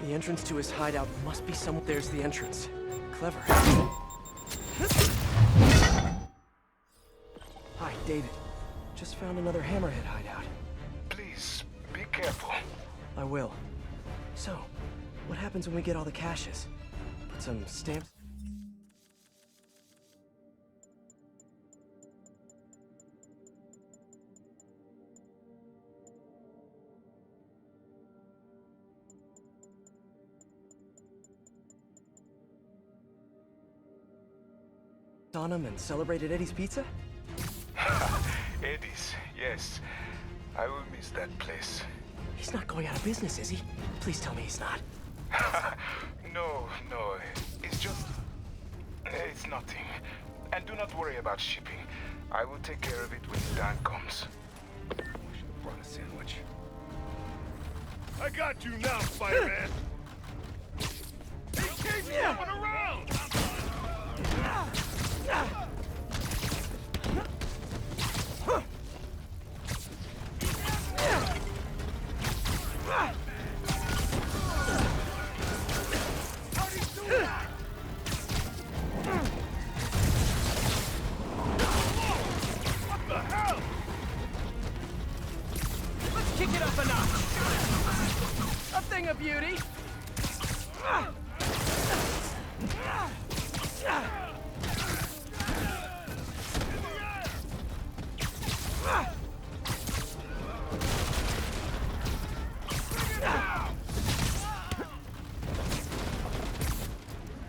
The entrance to his hideout must be somewhere. There's the entrance. Clever. Hi, David. Just found another Hammerhead hideout. Please, be careful. I will. So, what happens when we get all the caches? Put some stamps... on him and celebrated Eddie's Pizza? Eddie's, yes. I will miss that place. He's not going out of business, is he? Please tell me he's not. No, it's just... It's nothing. And do not worry about shipping. I will take care of it when the time comes. I should have brought a sandwich. I got you now, Spider-Man! He keeps jumping around! Let's kick it up a notch. A thing of beauty.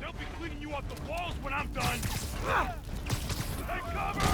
They'll be cleaning you off the walls when I'm done! Take cover!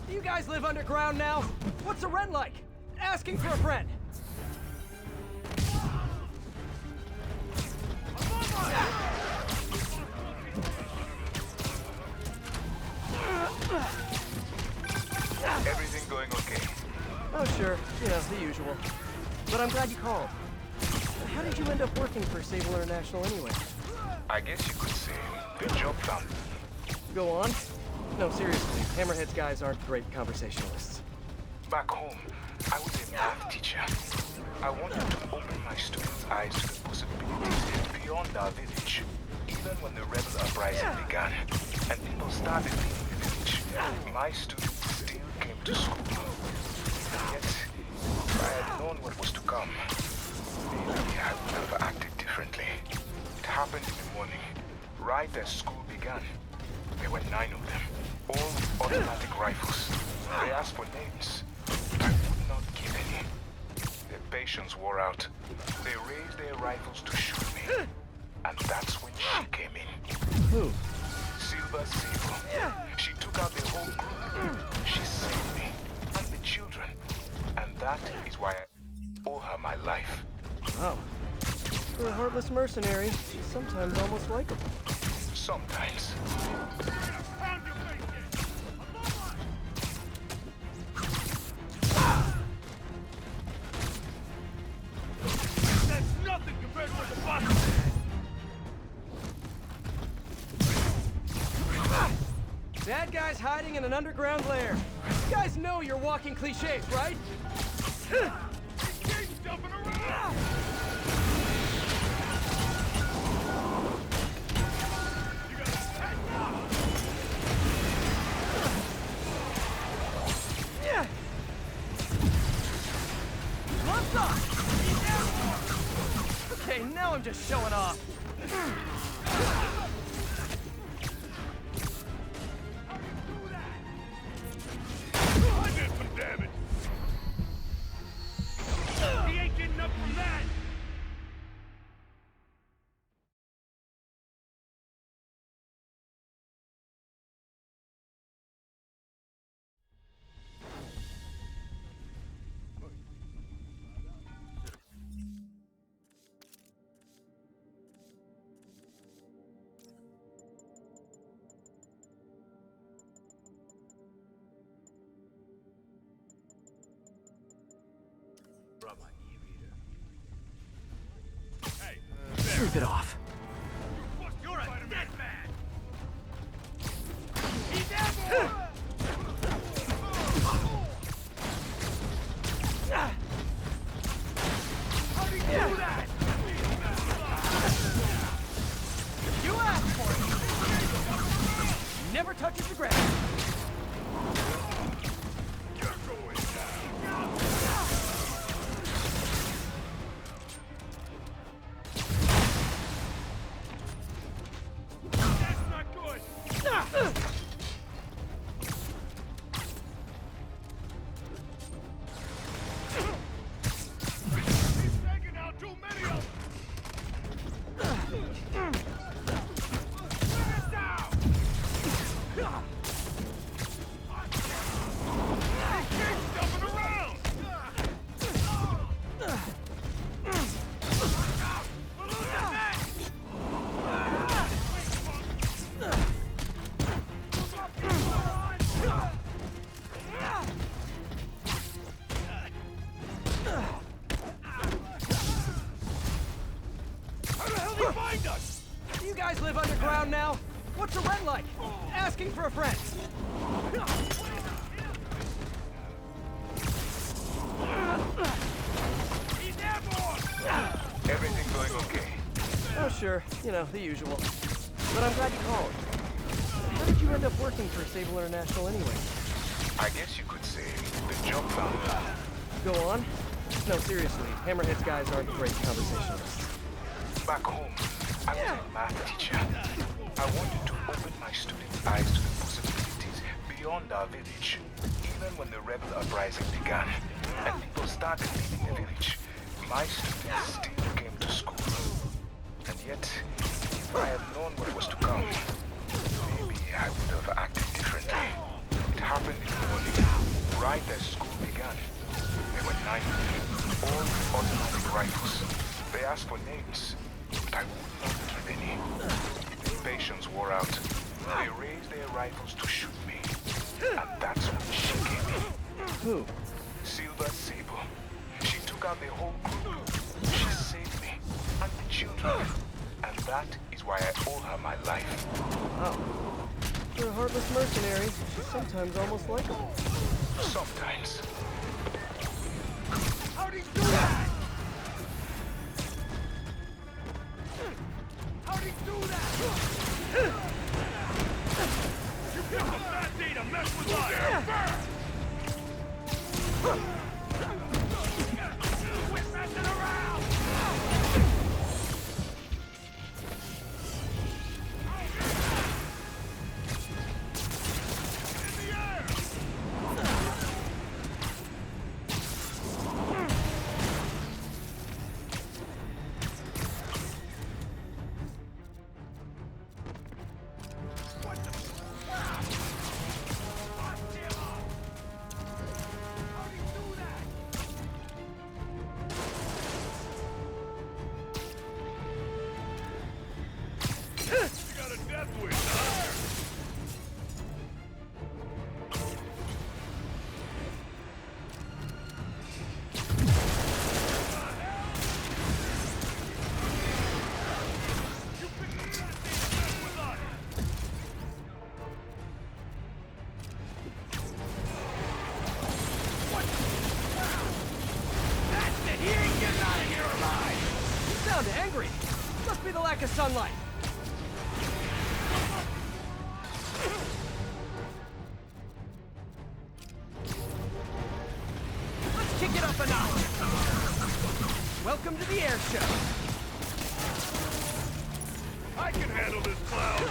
You guys live underground now? What's the rent like? Asking for a friend. Everything going okay? Oh, sure. You know, the usual. But I'm glad you called. How did you end up working for Sable International anyway? I guess you could say the job found me. Go on. No, seriously, Hammerhead's guys aren't great conversationalists. Back home, I was a math teacher. I wanted to open my students' eyes to the possibilities beyond our village. Even when the rebel uprising began, and people started leaving the village, my students still came to school. Yet, if I had known what was to come, maybe I would have acted differently. It happened in the morning, right as school began. There were 9 of them, all with automatic rifles. They asked for names, but I would not give any. Their patience wore out. They raised their rifles to shoot me. And that's when she came in. Who? Silver Sable. She took out the whole group. She saved me, and the children. And that is why I owe her my life. Wow. For a heartless mercenary, she's sometimes almost likable. Sometimes. That's nothing compared to what the boss. Bad guys hiding in an underground lair. You guys know you're walking cliches, right? Keep jumping around. Okay, now I'm just showing off. I did some damage. He ain't getting up from that. Hey, Sleep it off. you're a dead man. He's airborne. How'd he do that? You asked for it. Never touches the ground. You're going down. That's not good. He's taking out too many of them. Get down. He keeps jumping around. We're losing that. How the hell did he find us? Do you guys live underground now? What's the rent like? Asking for a friend. He's airborne. Everything going okay? Oh, sure. You know, the usual. But I'm glad you called. How did you end up working for Sable International anyway? I guess you could say the job found me. Go on. No, seriously. Hammerhead's guys aren't great conversationalists. Back home, I was a math teacher. I wanted to open my students' eyes to the possibilities beyond our village. Even when the rebel uprising began, and people started leaving the village, my students still came to school. And yet, if I had known what was to come, maybe I would have acted differently. It happened in the morning, right as school began. There were 9 all automatic rifles. They asked for names, but I would not give any. Patience wore out. They raised their rifles to shoot me. And that's when she came in. Who? Silver Sable. She took out the whole group. She saved me. And the children. And that is why I owe her my life. Oh. For a heartless mercenary, she's sometimes almost likable. Sometimes. How'd he do that? How'd he do that? You picked a bad day to mess with us. Quit messing around. In the air. You got a death wish, huh? You picked a bad day to mess with us. What? That's it! He ain't getting out of here alive! You sound angry. Must be the lack of sunlight. Let's kick it up a notch. Welcome to the air show. I can handle this clown!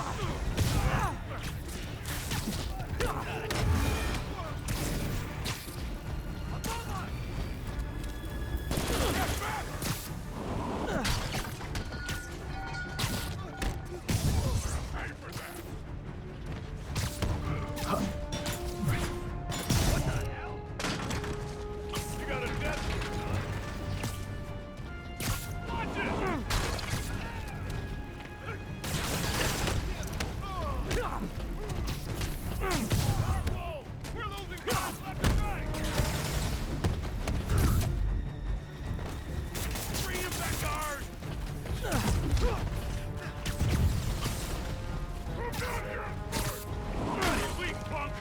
You got a death wish, huh? Watch it! Whoa! We're losing guys left and right! Bring him back, guard! Move down here! Weak punk!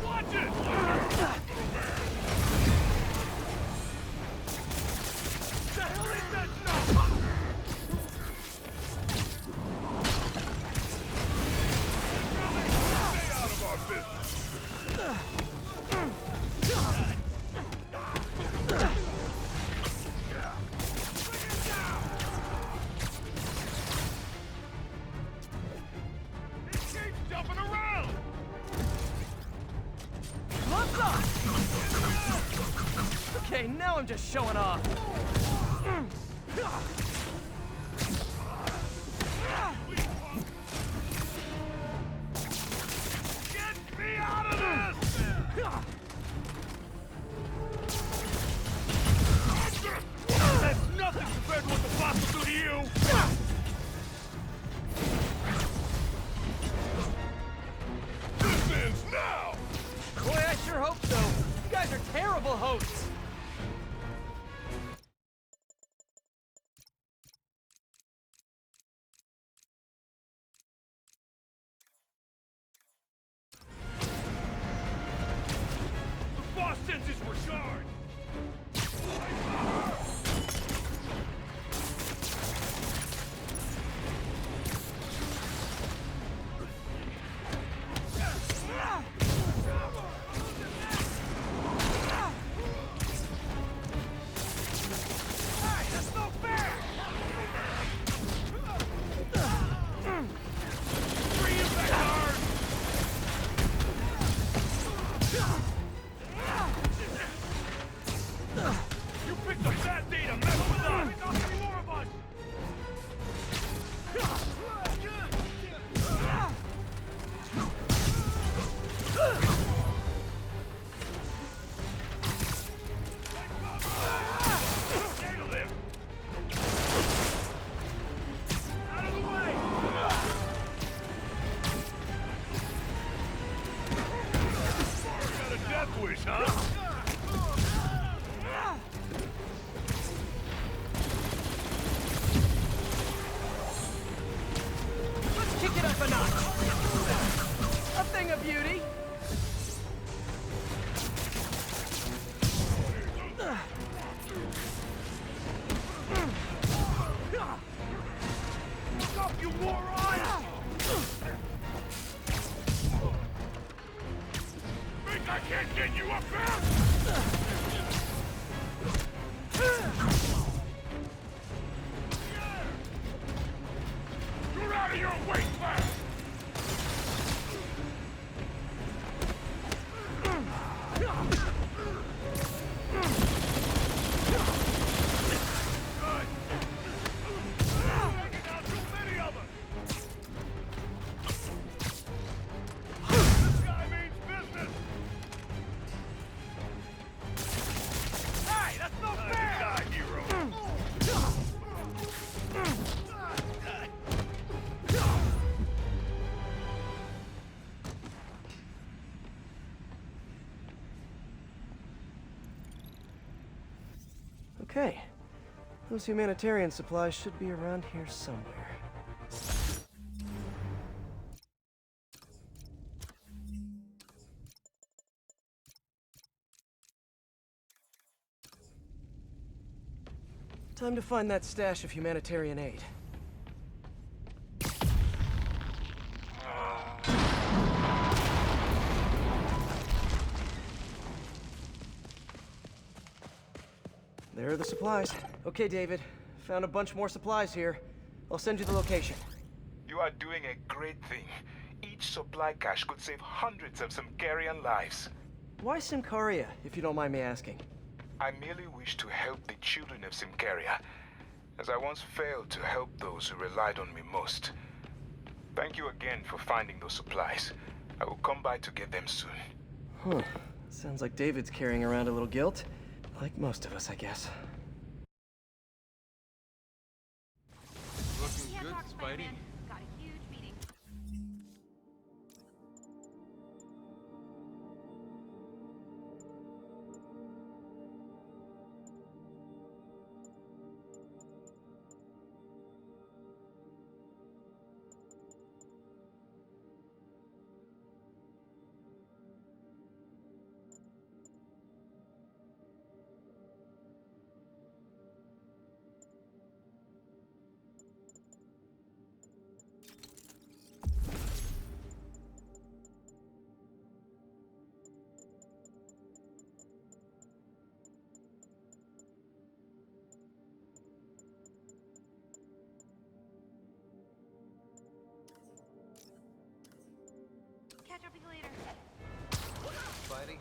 Watch it! The hell is that stuff? Stay out of our business! He keeps jumping around! What's up? Okay, now I'm just showing off. Get me out of this! That's nothing compared to what the boss will do to you! This ends now! Boy, I sure hope so. You guys are terrible hosts. The boss senses were charged! Hey, that's no fair! Bring him back, guard! You picked a bad day to mess with us! Not any more of us! Handle him! Out of the way! Got a death wish, huh? Let's kick it up a notch. A thing of beauty. Look up, you moron! Think I can't get you up there? You're out of your weight class! Good. Taking out too many of us! This guy means business! Hey, that's no fair! Die, hero! Okay. Those humanitarian supplies should be around here somewhere. Time to find that stash of humanitarian aid. There are the supplies. Okay, David. Found a bunch more supplies here. I'll send you the location. You are doing a great thing. Each supply cache could save hundreds of Simkarian lives. Why Simcaria, if you don't mind me asking? I merely wish to help the children of Simcaria, as I once failed to help those who relied on me most. Thank you again for finding those supplies. I will come by to get them soon. Huh. Sounds like David's carrying around a little guilt. Like most of us, I guess. Looking Can't good, talk, Spidey. Spider-Man. Got a huge meeting. Catch up with you later. Spidey.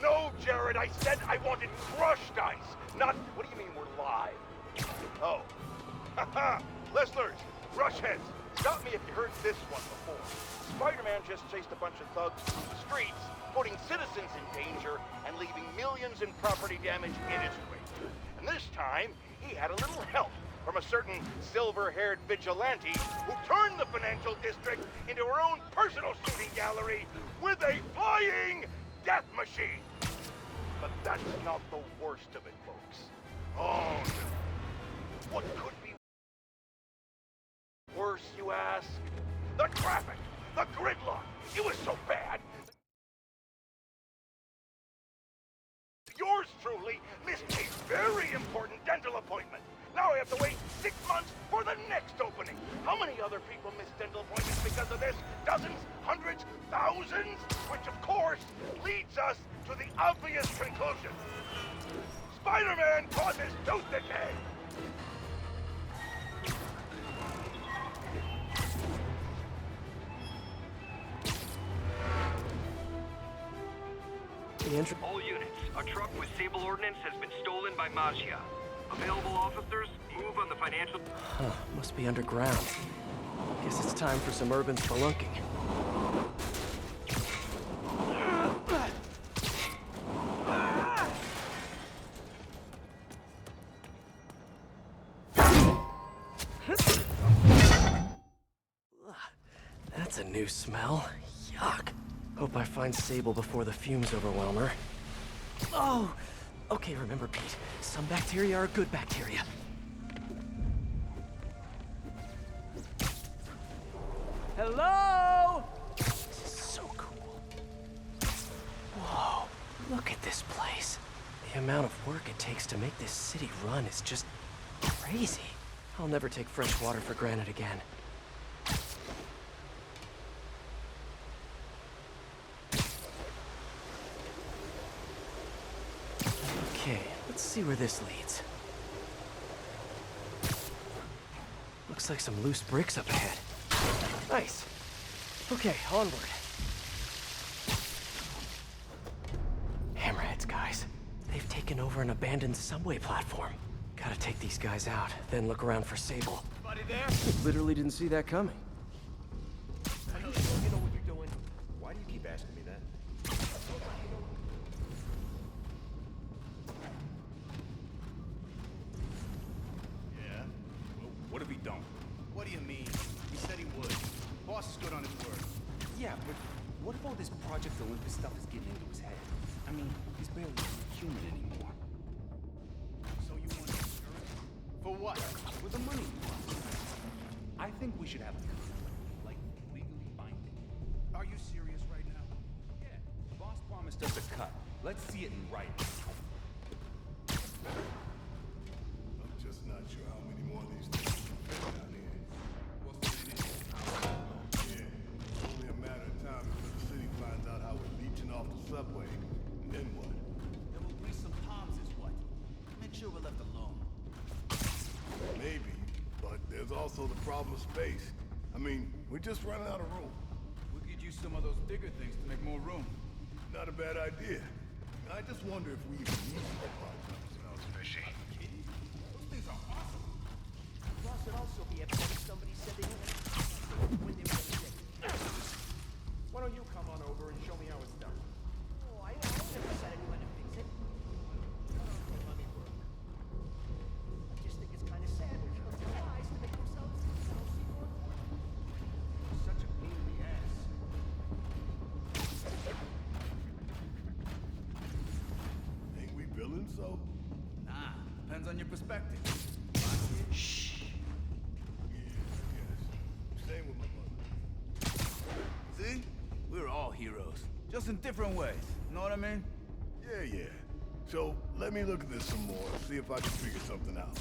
No, Jared, I said I wanted crushed ice, not... What do you mean we're live? Oh. Haha! Listeners, rush heads, stop me if you heard this one before. Spider-Man just chased a bunch of thugs through the streets, putting citizens in danger and leaving millions in property damage in his wake. And this time, he had a little help from a certain silver-haired vigilante who turned the financial district into her own personal shooting gallery with a flying death machine. But that's not the worst of it, folks. Oh, no. What could be worse, you ask? The traffic, the gridlock. It was so bad. Yours truly missed a very important dental appointment. Now I have to wait 6 months for the next opening. How many other people miss dental appointments because of this? Dozens? Hundreds? Thousands? Which, of course, leads us to the obvious conclusion. Spider-Man causes tooth decay! All units, a truck with Sable ordnance has been stolen by Mazia. Available officers, move on the financial... Huh, must be underground. Guess it's time for some urban spelunking. That's a new smell. Yuck. Hope I find Sable before the fumes overwhelm her. Oh! Okay, remember, Pete. Some bacteria are good bacteria. Hello? Look at this place. The amount of work it takes to make this city run is just crazy. I'll never take fresh water for granted again. Okay, let's see where this leads. Looks like some loose bricks up ahead. Nice. Okay, onward. Hammerheads, guys. They've taken over an abandoned subway platform. Gotta take these guys out, then look around for Sable. Anybody there? Literally didn't see that coming. Are you sure you know what you're doing? Why do you keep asking me that? Yeah? Well, what if he don't? What do you mean? He said he would. Boss is good on his word. Yeah, but what if all this Project Olympus stuff is getting into his head? I mean, he's barely human anymore. So you want insurance? For what? For the money. I think we should have a contract, like legally binding. Are you serious right now? Yeah, boss promised us a cut. Let's see it in writing. I'm just not sure how many more of these things can fit down here. What's the idea? Yeah, only a matter of time before the city finds out how we're leeching off the subway. And then what? Then we'll grease some palms is what? Make sure we're left alone. Maybe, but there's also the problem of space. I mean, we're just running out of room. We could use some of those bigger things to make more room. Not a bad idea. I just wonder if we even need the project. Smells fishy. Those things are awesome. Plus, it'd also be evidence somebody said they had when they were sick. Why don't you come on over and show me how it's done? Oh, I never said anyone to fix it. Let me work. I just think it's kind of sad when people tries to make themselves see more important. Such a pain in the ass. Ain't we villains, so? Nah, depends on your perspective. Shh. Yeah, I guess. Same with my mother. See? We're all heroes. Just in different ways. Know what I mean? Yeah. So, let me look at this some more, see if I can figure something out.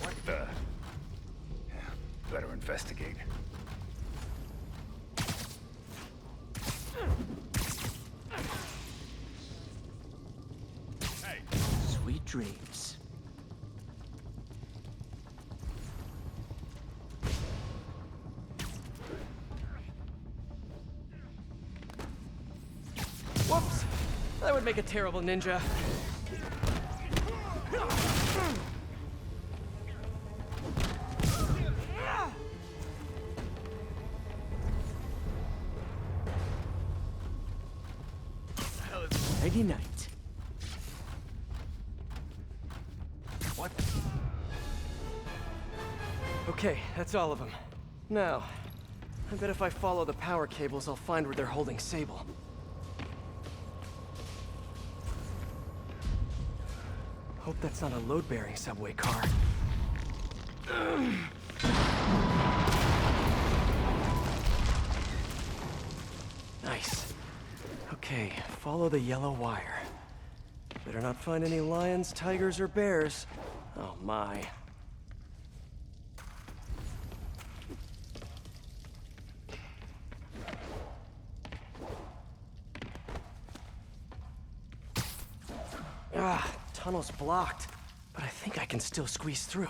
What the? Yeah, better investigate. Sweet dreams. Whoops! That would make a terrible ninja. Nighty night. What? Okay, that's all of them. Now, I bet if I follow the power cables, I'll find where they're holding Sable. Hope that's not a load-bearing subway car. Nice. Okay, follow the yellow wire. Better not find any lions, tigers, or bears. Oh my. Ah, tunnel's blocked, but I think I can still squeeze through.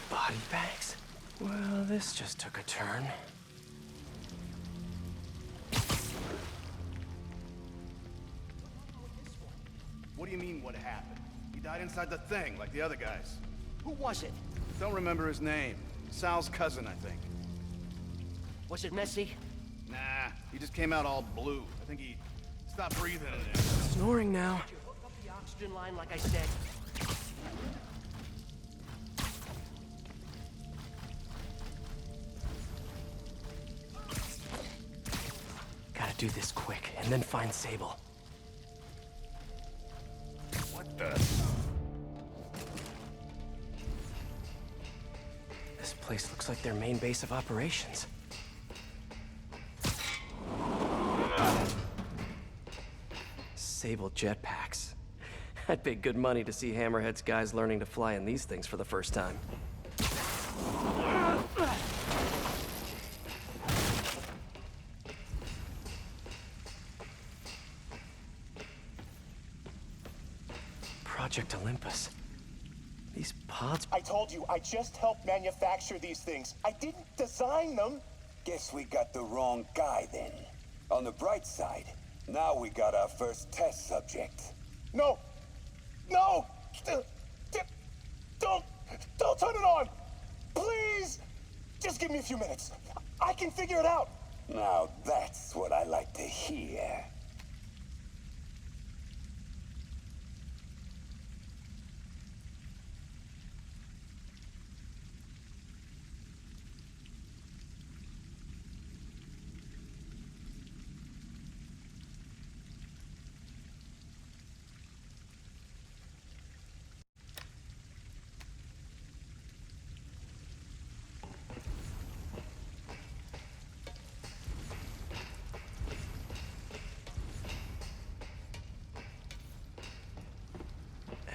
Body bags? Well, this just took a turn. What do you mean, what happened? He died inside the thing, like the other guys. Who was it? Don't remember his name. Sal's cousin, I think. Was it messy? Nah, he just came out all blue. I think he stopped breathing in there. Snoring now. Did you hook up the oxygen line like I said? Gotta do this quick, and then find Sable. What the? This place looks like their main base of operations. Sable jetpacks. I'd pay good money to see Hammerhead's guys learning to fly in these things for the first time. Project Olympus. These pods... I told you, I just helped manufacture these things. I didn't design them. Guess we got the wrong guy then. On the bright side, now we got our first test subject. No! No! Don't turn it on! Please! Just give me a few minutes. I can figure it out. Now that's what I like to hear.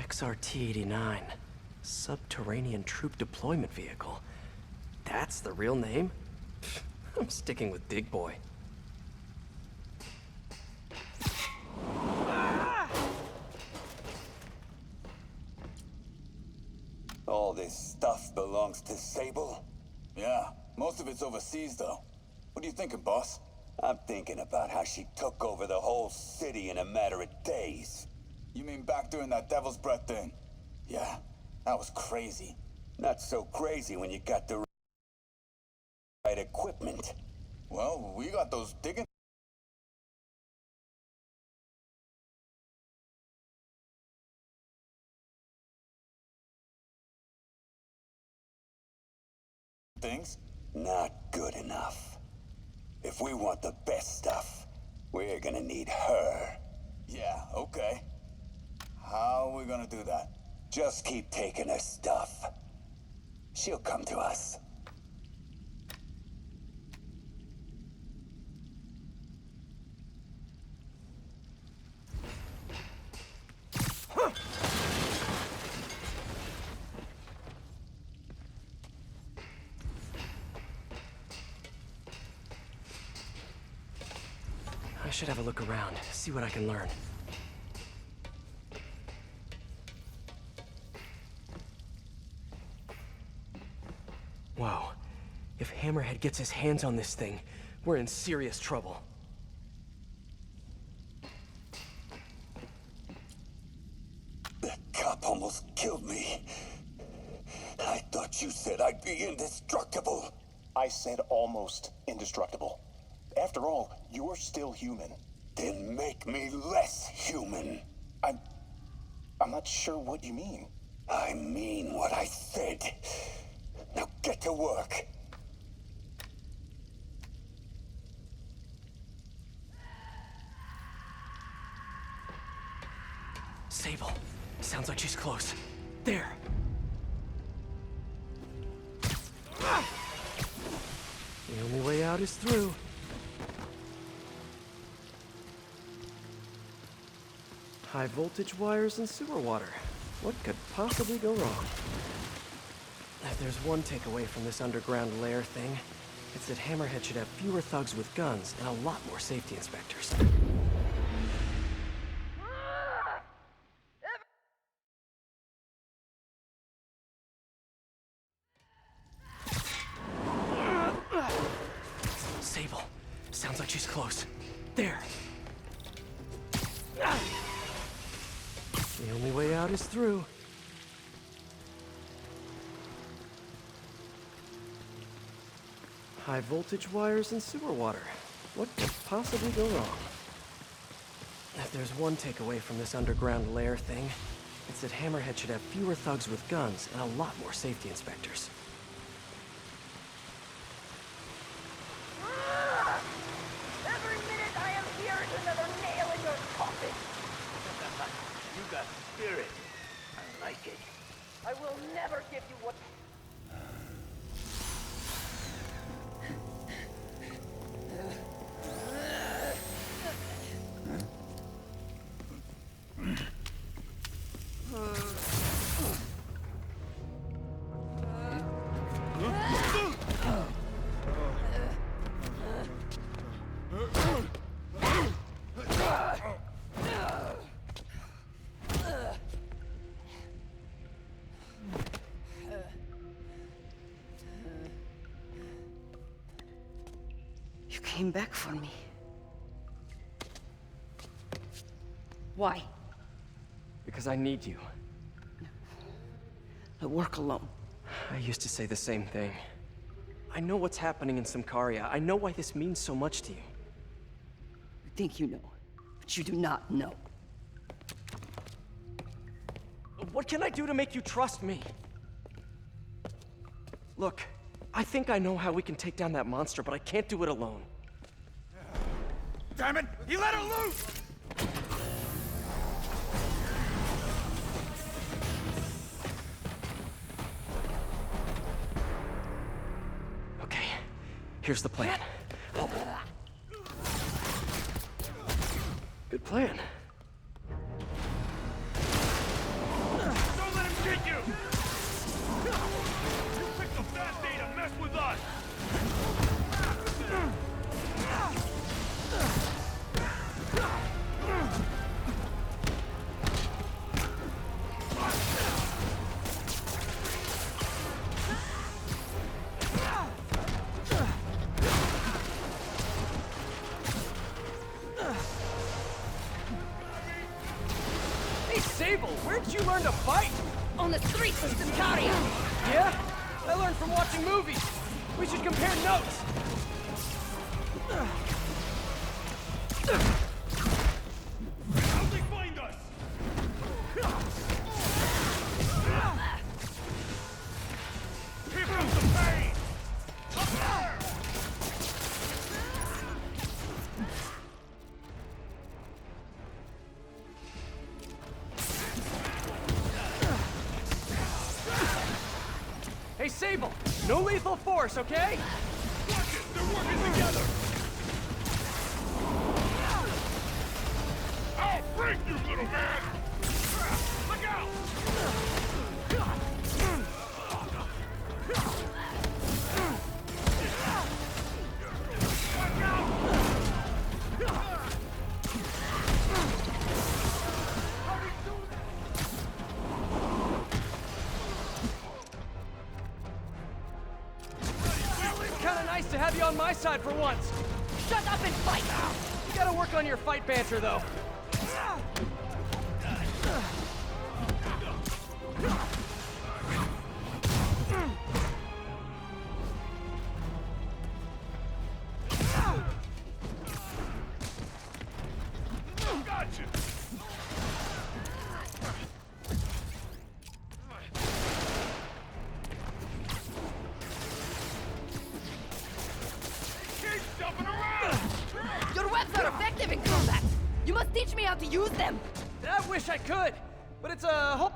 XRT-89. Subterranean Troop Deployment Vehicle. That's the real name? I'm sticking with Dig Boy. All this stuff belongs to Sable? Yeah, most of it's overseas though. What are you thinking, boss? I'm thinking about how she took over the whole city in a matter of days. You mean back during that Devil's Breath thing? Yeah, that was crazy. Not so crazy when you got the right equipment. Well, we got those digging things. Not good enough. If we want the best stuff, we're gonna need her. Yeah, okay. How are we gonna do that? Just keep taking her stuff. She'll come to us. I should have a look around, see what I can learn. Whoa. If Hammerhead gets his hands on this thing, we're in serious trouble. That cop almost killed me. I thought you said I'd be indestructible. I said almost indestructible. After all, you're still human. Then make me less human. I'm not sure what you mean. I mean what I said. Now get to work. Sable. Sounds like she's close. There. The only way out is through. High voltage wires and sewer water. What could possibly go wrong? If there's one takeaway from this underground lair thing, it's that Hammerhead should have fewer thugs with guns and a lot more safety inspectors. Sable. Sounds like she's close. There. The only way out is through. High voltage wires and sewer water. What could possibly go wrong? If there's one takeaway from this underground lair thing, it's that Hammerhead should have fewer thugs with guns and a lot more safety inspectors. Every minute I am here is another nail in your coffin. You got spirit. I like it. I will never give you what... You came back for me. Why? Because I need you. I work alone. I used to say the same thing. I know what's happening in Symkaria. I know why this means so much to you. You think you know, but you do not know. What can I do to make you trust me? Look, I think I know how we can take down that monster, but I can't do it alone. Damn it! He let her loose! Okay, here's the plan. Good plan. Don't let him get you! You picked a bad day to mess with us! Hey, Sable, where'd you learn to fight? On the streets of Symkaria! Yeah? I learned from watching movies. We should compare notes. How'd they find us? Here comes the pain! Up there! Hey, Sable, no lethal force, okay? Watch it! They're working together! I'll break you, little man! Look out! Watch out! Kinda nice to have you on my side for once. Shut up and fight! You gotta work on your fight banter, though. Gotcha! Keep jumping around! Your webs are effective in combat! You must teach me how to use them! I wish I could, but it's a whole...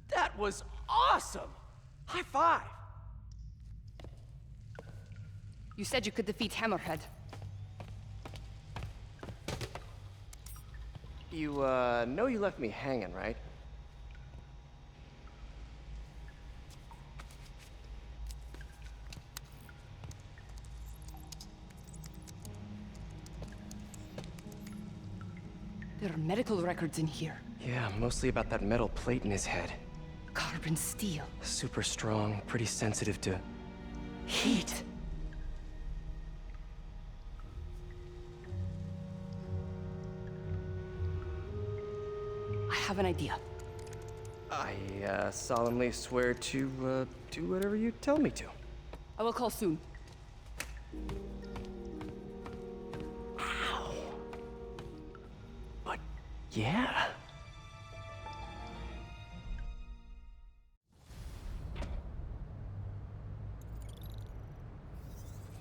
That was awesome! High five! You said you could defeat Hammerhead. You, know you left me hanging, right? There are medical records in here. Yeah, mostly about that metal plate in his head. Carbon steel. Super strong, pretty sensitive to Heat. I have an idea. I solemnly swear to do whatever you tell me to. I will call soon. Ow. But yeah.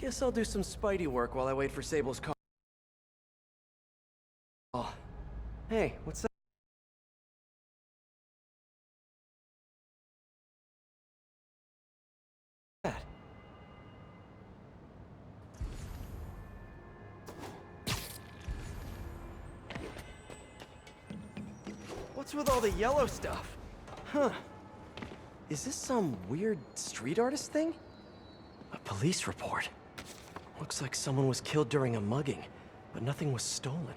Guess I'll do some Spidey work while I wait for Sable's call. Oh. Hey, what's up? That? What's with all the yellow stuff? Huh. Is this some weird street artist thing? A police report. Looks like someone was killed during a mugging, but nothing was stolen.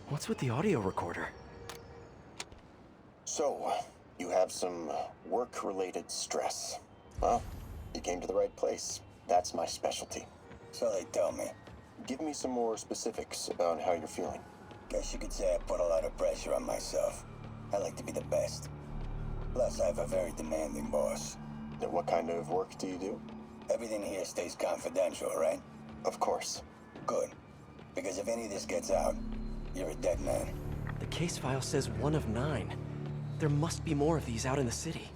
What's with the audio recorder? So, you have some work-related stress. Well, you came to the right place. That's my specialty. So they tell me. Give me some more specifics about how you're feeling. Guess you could say I put a lot of pressure on myself. I like to be the best. Plus, I have a very demanding boss. Now, what kind of work do you do? Everything here stays confidential, right? Of course. Good. Because if any of this gets out, you're a dead man. The case file says 1 of 9. There must be more of these out in the city.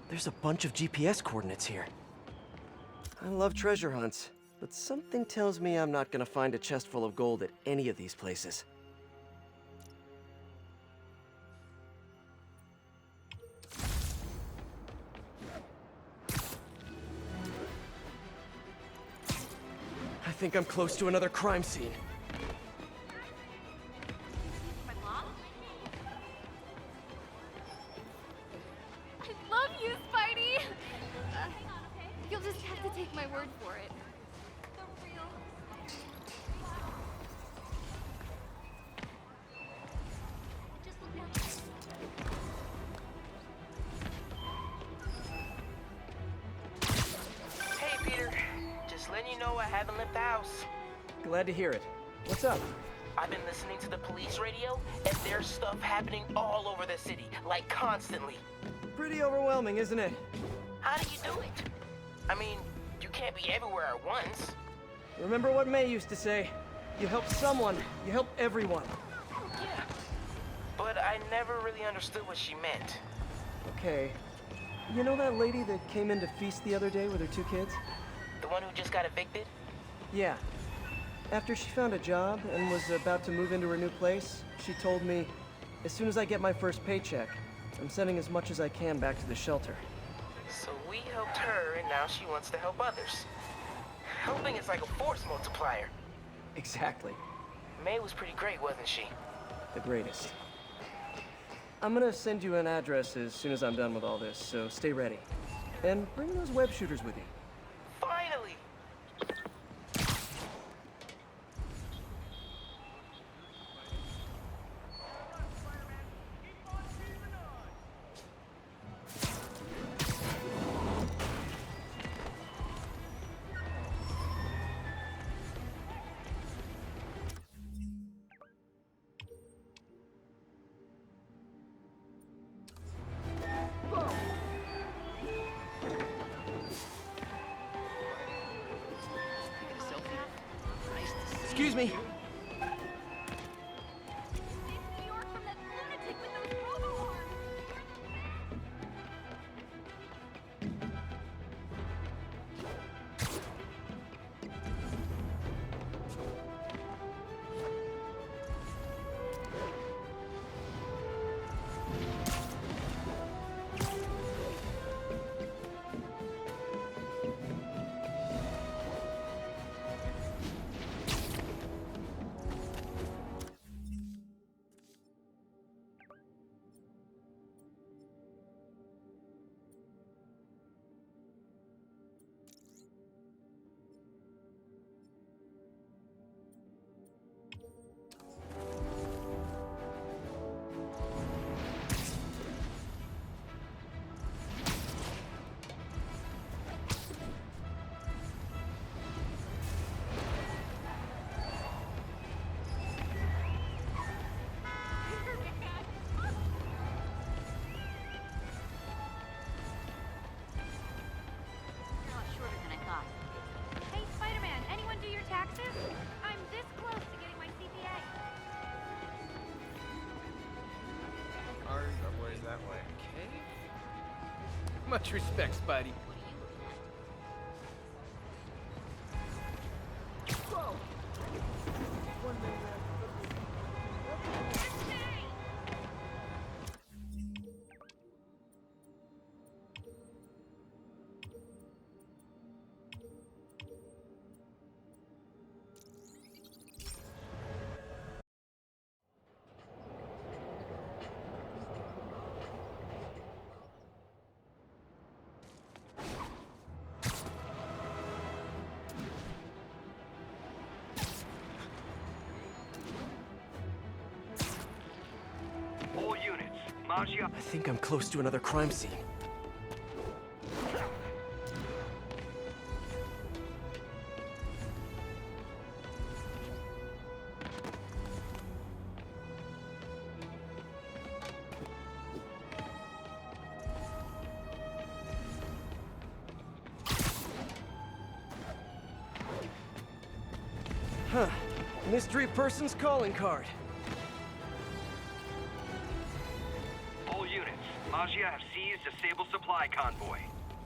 There's a bunch of GPS coordinates here. I love treasure hunts, but something tells me I'm not gonna find a chest full of gold at any of these places. I think I'm close to another crime scene. My mom? I love you, Spidey! Hang on, okay? You'll just have to take my word for it. For real. Just look down. Hey, Peter. Just letting you know I haven't left the house. Glad to hear it. What's up? I've been listening to the police radio, and there's stuff happening all over the city, like constantly. Pretty overwhelming, isn't it? How do you do it? I mean, you can't be everywhere at once. Remember what May used to say? You help someone, you help everyone. Yeah. But I never really understood what she meant. Okay. You know that lady that came in to feast the other day with her 2 kids? The one who just got evicted? Yeah. After she found a job and was about to move into her new place, she told me, as soon as I get my first paycheck, I'm sending as much as I can back to the shelter. So we helped her, and now she wants to help others. Helping is like a force multiplier. Exactly. May was pretty great, wasn't she? The greatest. I'm gonna send you an address as soon as I'm done with all this, so stay ready. And bring those web shooters with you. Finally! Excuse me. New York from that lunatic with those robo horns! Much respect, Spidey. All units, Maggia. I think I'm close to another crime scene. Huh. Mystery person's calling card. All units, Maggia have seized a Sable supply convoy.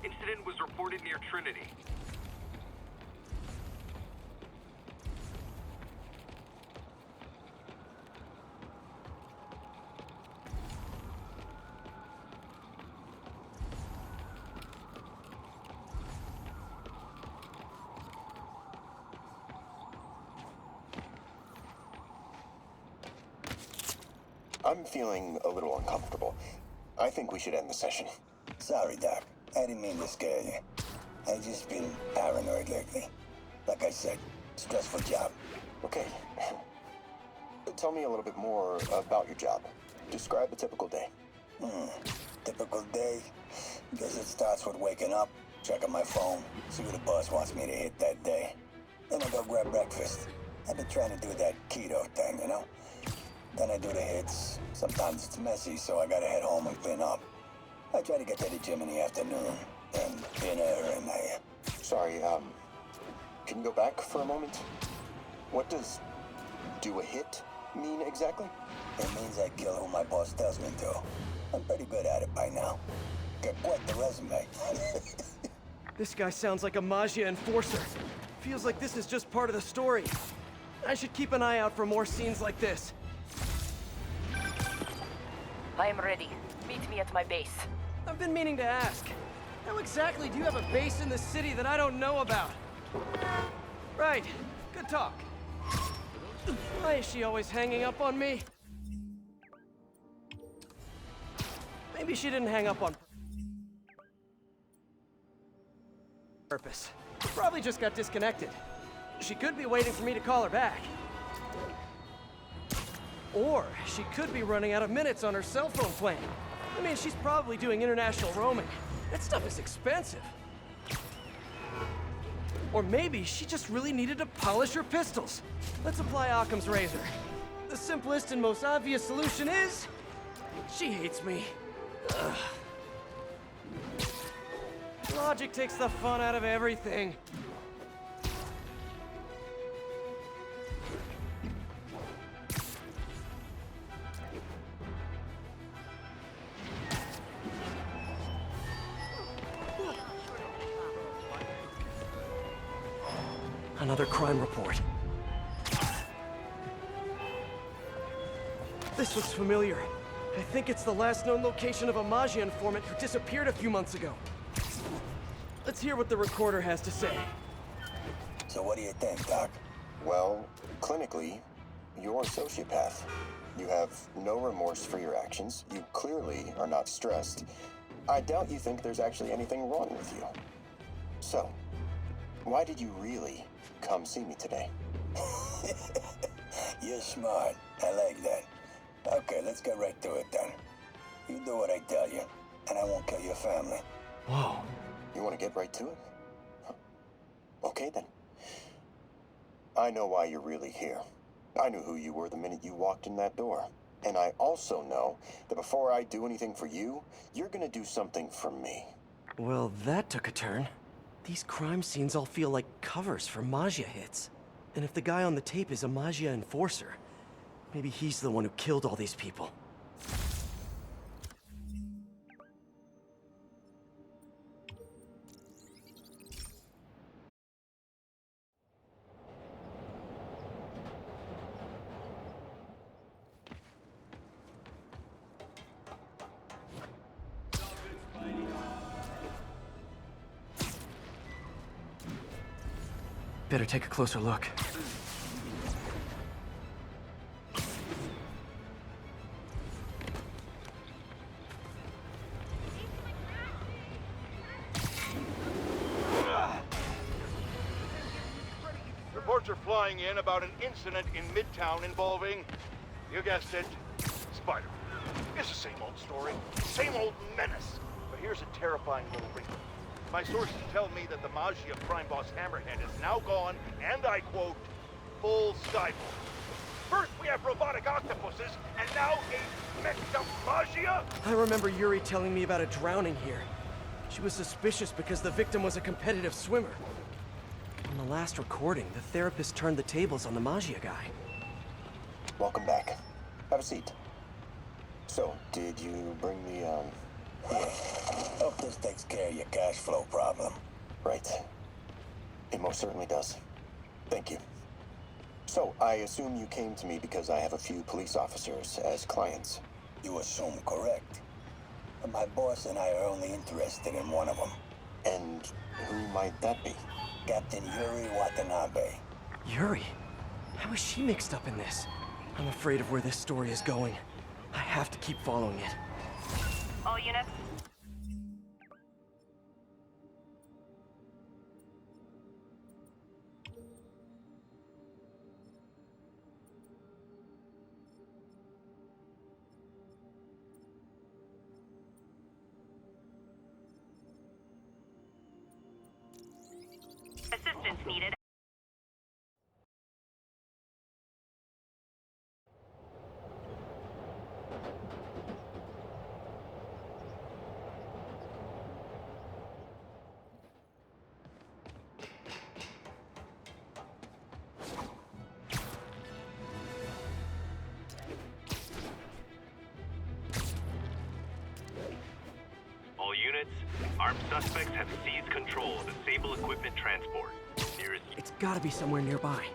Incident was reported near Trinity. I'm feeling a little uncomfortable. I think we should end the session. Sorry, Doc. I didn't mean to scare you. I've just been paranoid lately. Like I said, stressful job. Okay. Tell me a little bit more about your job. Describe a typical day. Typical day? Guess it starts with waking up, checking my phone, see what the boss wants me to hit that day. Then I go grab breakfast. I've been trying to do that keto thing, you know? Then I do the hits. Sometimes it's messy, so I gotta head home and clean up. I try to get to the gym in the afternoon, then dinner, and Sorry, can you go back for a moment? What does do a hit mean exactly? It means I kill who my boss tells me to. I'm pretty good at it by now. Got quite the resume. This guy sounds like a Maggia enforcer. Feels like this is just part of the story. I should keep an eye out for more scenes like this. I am ready. Meet me at my base. I've been meaning to ask. How exactly do you have a base in the city that I don't know about? Right. Good talk. Why is she always hanging up on me? Maybe she didn't hang up on purpose. Probably just got disconnected. She could be waiting for me to call her back. Or she could be running out of minutes on her cell phone plan. I mean, she's probably doing international roaming. That stuff is expensive. Or maybe she just really needed to polish her pistols. Let's apply Occam's razor. The simplest and most obvious solution is... she hates me. Ugh. Logic takes the fun out of everything. Another crime report. This looks familiar. I think it's the last known location of a Maggia informant who disappeared a few months ago. Let's hear what the recorder has to say. So what do you think, Doc? Well, clinically, you're a sociopath. You have no remorse for your actions. You clearly are not stressed. I doubt you think there's actually anything wrong with you. So, why did you really come see me today? You're smart. I like that. Okay, let's get right to it then. You do what I tell you, and I won't kill your family. Whoa. You want to get right to it? Okay then. I know why you're really here. I knew who you were the minute you walked in that door. And I also know that before I do anything for you, you're gonna do something for me. Well, that took a turn. These crime scenes all feel like covers for Maggia hits. And if the guy on the tape is a Maggia enforcer, maybe he's the one who killed all these people. Better take a closer look. Reports are flying in about an incident in Midtown involving, you guessed it, Spider. It's the same old story, same old menace. But here's a terrifying little wrinkle. My sources tell me that the Maggia crime boss Hammerhead is now gone, and I quote, full Skyfall. First we have robotic octopuses, and now a messed up Maggia? I remember Yuri telling me about a drowning here. She was suspicious because the victim was a competitive swimmer. On the last recording, the therapist turned the tables on the Maggia guy. Welcome back. Have a seat. So, did you bring the, Here. Hope this takes care of your cash flow problem. Right. It most certainly does. Thank you. So, I assume you came to me because I have a few police officers as clients. You assume correct. But my boss and I are only interested in one of them. And who might that be? Captain Yuri Watanabe. Yuri? How is she mixed up in this? I'm afraid of where this story is going. I have to keep following it. All units. Assistance needed. All units, armed suspects have seized control of the Sable equipment transport. Nearest... It's gotta be somewhere nearby.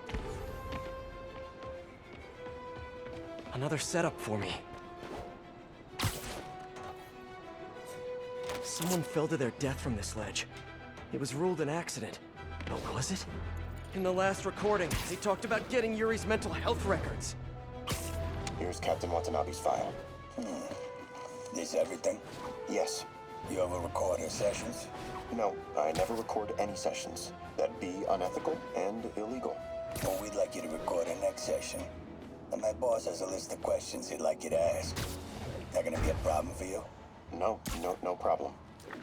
Another setup for me. Someone fell to their death from this ledge. It was ruled an accident. But was it? In the last recording, they talked about getting Yuri's mental health records. Here's Captain Watanabe's file. This everything? Yes. You ever record her sessions? No, I never record any sessions. That'd be unethical and illegal. Well, we'd like you to record her next session. And my boss has a list of questions he'd like you to ask. That gonna be a problem for you? No problem.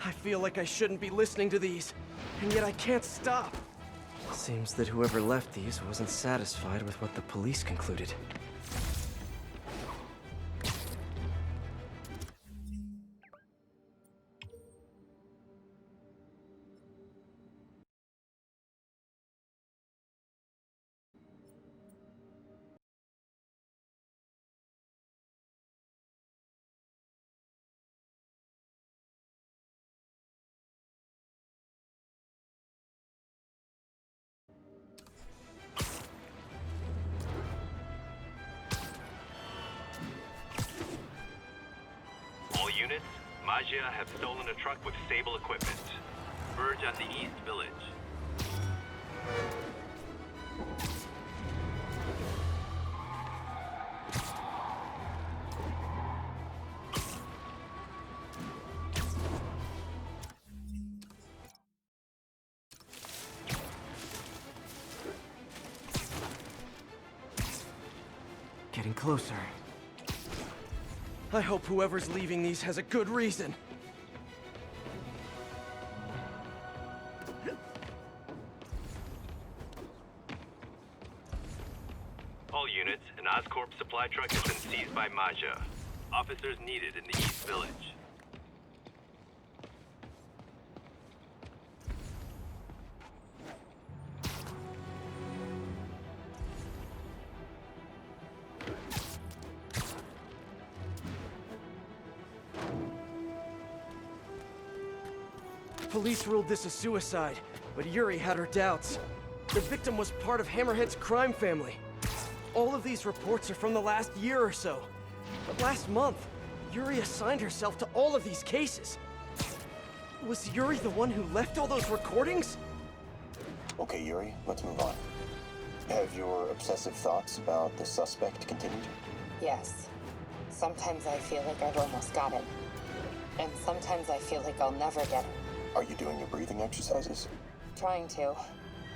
I feel like I shouldn't be listening to these, and yet I can't stop. Seems that whoever left these wasn't satisfied with what the police concluded. All units, Maggia have stolen a truck with Sable equipment. Verge on the East Village. Getting closer. I hope whoever's leaving these has a good reason. All units, an Oscorp supply truck has been seized by Maggia. Officers needed in the East Village. Police ruled this a suicide, but Yuri had her doubts. The victim was part of Hammerhead's crime family. All of these reports are from the last year or so. But last month, Yuri assigned herself to all of these cases. Was Yuri the one who left all those recordings? Okay, Yuri, let's move on. Have your obsessive thoughts about the suspect continued? Yes. Sometimes I feel like I've almost got it. And sometimes I feel like I'll never get it. Are you doing your breathing exercises? Trying to.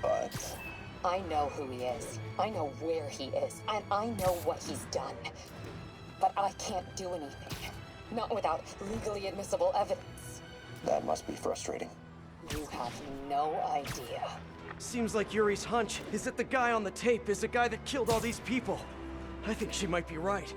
But... I know who he is. I know where he is. And I know what he's done. But I can't do anything. Not without legally admissible evidence. That must be frustrating. You have no idea. Seems like Yuri's hunch is that the guy on the tape is the guy that killed all these people. I think she might be right.